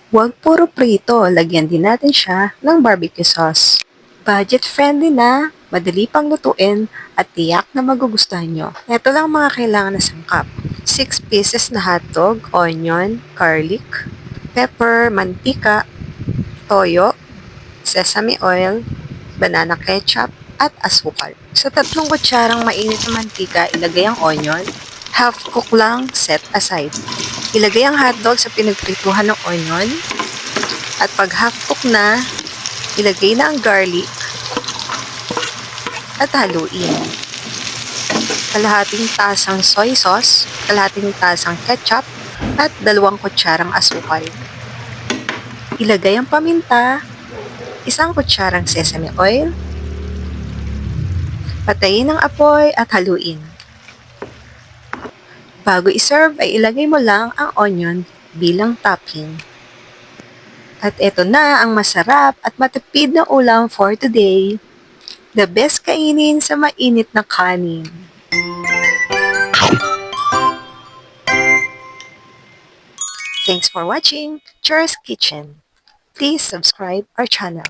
Huwag puro prito, lagyan din natin siya ng barbecue sauce. Budget-friendly na, madali pang lutuin, at tiyak na magugustuhan nyo. Ito lang mga kailangan na sangkap. 6 pieces na hotdog, onion, garlic, pepper, mantika, toyo, sesame oil, banana ketchup, at asukal. Sa 3 kutsarang mainit na mantika, ilagay ang onion. Half cook lang, set aside. Ilagay ang hotdog sa pinagprituhan ng onion. At pag half cook na, ilagay na ang garlic at haluin. Kalahating tasang soy sauce, kalahating tasang ketchup, at 2 kutsarang asukal. Ilagay ang paminta, 1 kutsarang sesame oil, patayin ang apoy at haluin. Bago iserve ay ilagay mo lang ang onion bilang topping. At ito na ang masarap at matipid na ulam for today. The best kainin sa mainit na kanin. Thanks for watching Chur's Kitchen. Please subscribe our channel.